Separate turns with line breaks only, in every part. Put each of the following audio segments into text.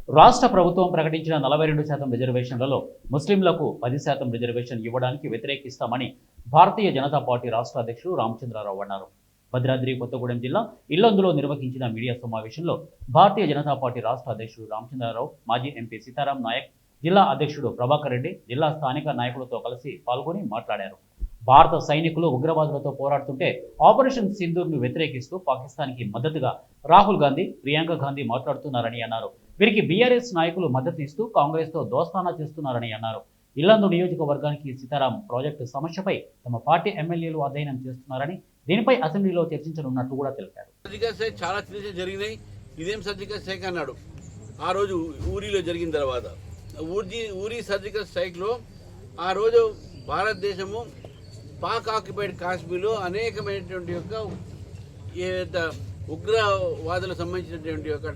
రాష్ట్ర ప్రభుత్వం ప్రకటించిన 42% రిజర్వేషన్లలో ముస్లింలకు 10% రిజర్వేషన్ ఇవ్వడానికి వ్యతిరేకిస్తామని భారతీయ జనతా పార్టీ రాష్ట్ర అధ్యక్షుడు రామచంద్రరావు అన్నారు. భద్రాద్రి కొత్తగూడెం జిల్లా ఇల్లందులో నిర్వహించిన మీడియా సమావేశంలో భారతీయ జనతా పార్టీ రాష్ట్ర అధ్యక్షుడు రామచంద్రరావు, మాజీ ఎంపీ సీతారాం నాయక్, జిల్లా అధ్యక్షుడు ప్రభాకర్ రెడ్డి, జిల్లా స్థానిక నాయకులతో కలిసి పాల్గొని మాట్లాడారు. భారత సైనికులు ఉగ్రవాదులతో పోరాడుతుంటే ఆపరేషన్ సింధూర్ను వ్యతిరేకిస్తూ పాకిస్తాన్కి మద్దతుగా రాహుల్ గాంధీ, ప్రియాంక గాంధీ మాట్లాడుతున్నారని అన్నారు. వీరికి బీఆర్ఎస్ నాయకులు మద్దతు ఇస్తూ కాంగ్రెస్తో దోస్తానా చేస్తున్నారని అన్నారు. ఇల్లందు నియోజకవర్గానికి సీతారాం ప్రాజెక్టు సమస్యపై తమ పార్టీ ఎమ్మెల్యేలు అధ్యయనం చేస్తున్నారని, దీనిపై అసెంబ్లీలో చర్చించనున్నట్లు కూడా తెలిపారు.
చాలా చర్చలు జరిగినాయి. ఇదేం సర్జికల్ స్ట్రైక్ అన్నాడు ఆ రోజు ఊరిలో జరిగిన తర్వాత. ఊరి సర్జికల్ స్ట్రైక్లో ఆ రోజు భారతదేశము పాక్ ఆక్యుపైడ్ కాశ్మీర్లో అనేకమైనటువంటి యొక్క ఏదైతే ఉగ్రవాదులకు సంబంధించినటువంటి యొక్క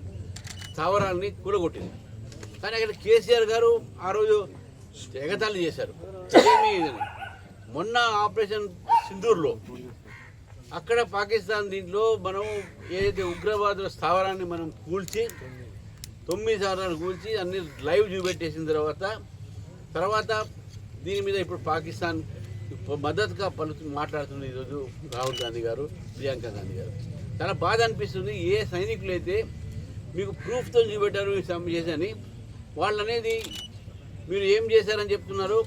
స్థావరాలని కూలగొట్టింది. కానీ అక్కడ కేసీఆర్ గారు ఆ రోజు ఎగతాళి చేశారు. ఏమీ మొన్న ఆపరేషన్ సింధూర్లో అక్కడ పాకిస్తాన్ దీంట్లో మనం ఏదైతే ఉగ్రవాదుల స్థావరాన్ని మనం కూల్చి 9 స్థావరాలు కూల్చి అన్ని లైవ్ చూపెట్టేసిన తర్వాత దీని మీద ఇప్పుడు పాకిస్తాన్ మద్దతుగా మాట్లాడుతుంది ఈరోజు రాహుల్ గాంధీ గారు, ప్రియాంక గాంధీ గారు. చాలా బాధ అనిపిస్తుంది. ఏ సైనికులు అయితే మీకు ప్రూఫ్తో చూపెట్టారు చేశారని, వాళ్ళు అనేది మీరు ఏం చేశారని చెప్తున్నారు.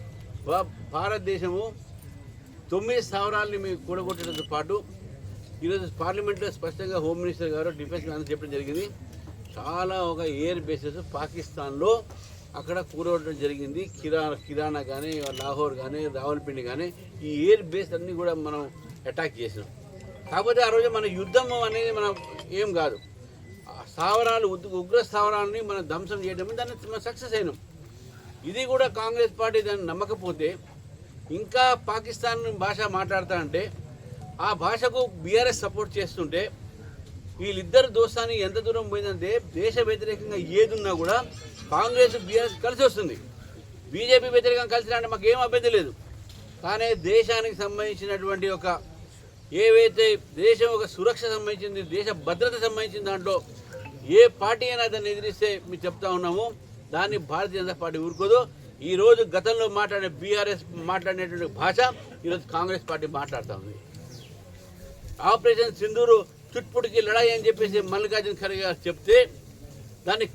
భారతదేశము 9 స్థావరాలని మీకు కూడగొట్టడంతో పాటు ఈరోజు పార్లమెంట్లో స్పష్టంగా హోమ్ మినిస్టర్ గారు, డిఫెన్స్ మినిస్టర్ చెప్పడం జరిగింది. చాలా ఒక ఎయిర్ బేసెస్ పాకిస్తాన్లో అక్కడ కూడగొట్టడం జరిగింది. కిరానా కానీ, లాహోర్ కానీ, రావల్పిండి కానీ, ఈ ఎయిర్ బేస్ అన్నీ కూడా మనం అటాక్ చేసినాం. కాకపోతే ఆ రోజు మన యుద్ధం అనేది మనం ఏం కాదు, స్థావరాలు ఉగ్ర స్థావరాలని మనం ధ్వంసం చేయడం, దాన్ని మనం సక్సెస్ అయినాం. ఇది కూడా కాంగ్రెస్ పార్టీ దాన్ని నమ్మకపోతే, ఇంకా పాకిస్తాన్ భాష మాట్లాడతానంటే ఆ భాషకు బీఆర్ఎస్ సపోర్ట్ చేస్తుంటే, వీళ్ళిద్దరు దోస్తాన్ని ఎంత దూరం పోయిందంటే దేశ వ్యతిరేకంగా ఏదున్నా కూడా కాంగ్రెస్ బీఆర్ఎస్ కలిసి వస్తుంది. బీజేపీ వ్యతిరేకంగా కలిసి అంటే మాకు ఏం అభ్యంతరం లేదు. కానీ దేశానికి సంబంధించినటువంటి ఒక ఏవైతే దేశం ఒక సురక్ష సంబంధించింది, దేశ భద్రత సంబంధించిన దాంట్లో ఏ పార్టీ అయినా దాన్ని ఎదిరిస్తే మేము చెప్తా ఉన్నాము, దాన్ని భారతీయ జనతా పార్టీ ఊరుకోదు. ఈరోజు గతంలో మాట్లాడే బీఆర్ఎస్ మాట్లాడినటువంటి భాష ఈరోజు కాంగ్రెస్ పార్టీ మాట్లాడుతూ ఉంది. ఆపరేషన్ సింధూరు చుట్పుడికి లడాయి అని చెప్పేసి మల్లికార్జున ఖర్గే గారు చెప్తే దాన్ని